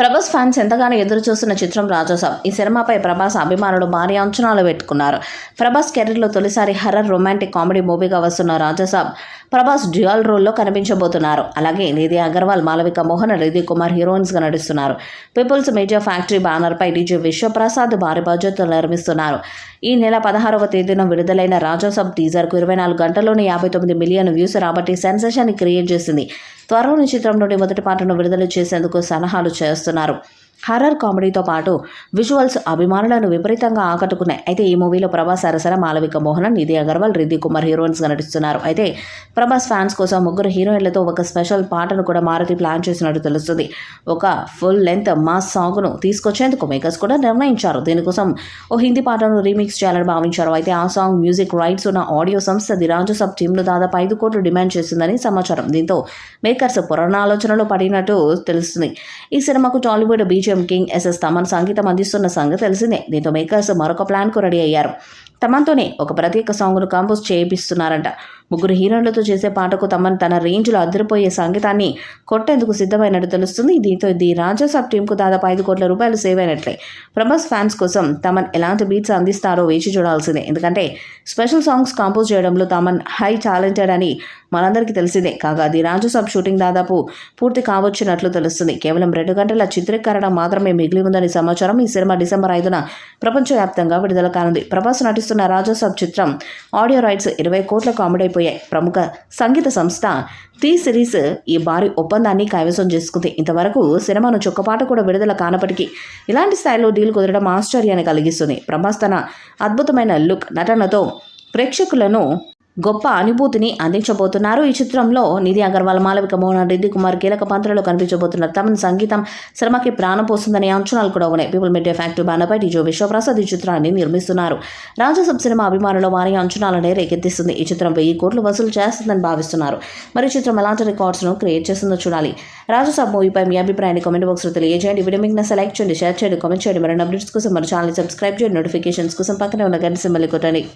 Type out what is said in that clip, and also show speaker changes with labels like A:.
A: Prabhas fans ఎంతగానో ఎదురు చూస్తున్న చిత్రం రాజాసాబ్. ఈ సినిమాపై ప్రభాస్ అభిమానులు భారీ అంచనాలు పెట్టుకున్నారు. ప్రభాస్ కెరీర్లో తొలిసారి హర్రర్ రొమాంటిక్ కామెడీ మూవీగా వస్తున్న రాజాసాబ్ ప్రభాస్ డ్యూయల్ రోల్లో కనిపించబోతున్నారు. అలాగే నిధి అగర్వాల్, మాలవిక మోహన్, రిధి కుమార్ హీరోయిన్స్గా నటిస్తున్నారు. పీపుల్స్ మీడియా ఫ్యాక్టరీ బ్యానర్పై డీజే విశ్వప్రసాద్ భారీ బడ్జెట్తో నిర్మిస్తున్నారు. ఈ నెల 16వ తేదీన విడుదలైన రాజాసాబ్ టీజర్కు 24 గంటల్లోనే 59 మిలియన్ వ్యూస్ రాబట్టి సెన్సేషన్ క్రియేట్ చేసింది. త్వరలోని చిత్రం నుండి మొదటి పాటను విడుదల చేసేందుకు సలహాలు చేస్తున్నారు. హర్రర్ కామెడీతో పాటు విజువల్స్ అభిమానులను విపరీతంగా ఆకట్టుకున్నాయి. అయితే ఈ మూవీలో ప్రభాస్ సరసన మాలవిక మోహన్, నిధి అగర్వాల్, రిధి కుమార్ హీరోయిన్స్గా నటిస్తున్నారు. అయితే ప్రభాస్ ఫ్యాన్స్ కోసం 3 హీరోయిన్లతో ఒక స్పెషల్ పాటను కూడా మారుతి ప్లాన్ చేసినట్టు తెలుస్తుంది. ఒక ఫుల్ లెంత్ మాస్ సాంగ్ను తీసుకొచ్చేందుకు మేకర్స్ కూడా నిర్ణయించారు. దీనికోసం ఓ హిందీ పాటను రీమిక్స్ చేయాలని భావించారు. అయితే ఆ సాంగ్ మ్యూజిక్ రైట్స్ ఉన్న ఆడియో సంస్థ ది రాజాసాబ్ టీంను దాదాపు 5 కోట్లు డిమాండ్ చేసిందని సమాచారం. దీంతో మేకర్స్ పురాణాలోచనలో పడినట్టు తెలుస్తుంది. ఈ సినిమాకు టాలీవుడ్ కింగ్ ఎస్ఎస్ తమన్ సంగీతం అందిస్తున్న సంగతి తెలిసిందే. దీంతో మేకర్స్ మరొక ప్లాన్కు రెడీ అయ్యారు. తమన్తోనే ఒక ప్రత్యేక సాంగ్ను కంపోజ్ చేయిస్తున్నారంట. 3 హీరోయిన్లతో చేసే పాటకు తమన్ తన రేంజ్లో అదిరిపోయే సంగీతాన్ని కొట్టేందుకు సిద్ధమైనట్టు తెలుస్తుంది. దీంతో ది రాజాసాబ్ టీంకు దాదాపు 5 కోట్ల రూపాయలు సేవ్ అయినట్లే. ప్రభాస్ ఫ్యాన్స్ కోసం తమన్ ఎలాంటి బీట్స్ అందిస్తారో వేచి చూడాల్సిందే. ఎందుకంటే స్పెషల్ సాంగ్స్ కంపోజ్ చేయడంలో తమన్ హై టాలెంటెడ్ అని మనందరికీ తెలిసిందే. కాగా ది రాజాసాబ్ షూటింగ్ దాదాపు పూర్తి కావచ్చినట్లు తెలుస్తుంది. కేవలం 2 గంటల చిత్రీకరణ మాత్రమే మిగిలి ఉందని సమాచారం. ఈ సినిమా డిసెంబర్ 5న ప్రపంచవ్యాప్తంగా విడుదల కానుంది. ప్రభాస్ నటిస్తున్న రాజాసాబ్ చిత్రం ఆడియో రైట్స్ 20 కోట్లకు అమ్ముడైపోయాయి. ప్రముఖ సంగీత సంస్థ టీ సిరీస్ ఈ భారీ ఒప్పందాన్ని కైవసం చేసుకుంది. ఇంతవరకు సినిమాను చుక్కపాట కూడా విడుదల కానప్పటికీ ఇలాంటి స్థాయిలో డీల్ కుదరడం ఆశ్చర్యాన్ని కలిగిస్తుంది. ప్రభాస్ తన అద్భుతమైన లుక్, నటనతో ప్రేక్షకులను గొప్ప అనుభూతిని అందించబోతున్నారు. ఈ చిత్రంలో నిధి అగర్వాల్, మాలవిక మోహన్, రిధి కుమార్ కీలక పాత్రలో కనిపించబోతున్నారు. తమ సంగీతం సినిమాకి ప్రాణం పోస్తుందనే అంచనాలు కూడా ఉన్నాయి. పీపుల్ మీడియా ఫ్యాక్టరీ బ్యానర్పై డీజే విశ్వప్రసాద్ ఈ చిత్రాన్ని నిర్మిస్తున్నారు. రాజాసాబ్ సినిమా అభిమానులు భారీ అంచనాలనే రేకెత్తిస్తుంది. ఈ చిత్రం 1000 కోట్లు వసూలు చేస్తుందని భావిస్తున్నారు. మరి ఈ చిత్రం ఎలాంటి రికార్డ్స్ను క్రియేట్ చేస్తుందో చూడాలి. రాజాసాబ్ మూవీపై మీ అభిప్రాయాన్ని కామెంట్ బాక్స్లో తెలియజేయండి. వీడియో మీకు లైక్ చేయండి, షేర్ చేయండి, కామెంట్ చేయండి. మరిన్ని అప్డేట్స్ కోసం మన ఛానల్ సబ్స్క్రైబ్ చేయండి. నోటిఫికేషన్స్ కోసం పక్కనే ఉన్న గంట సింబల్ కొట్టండి.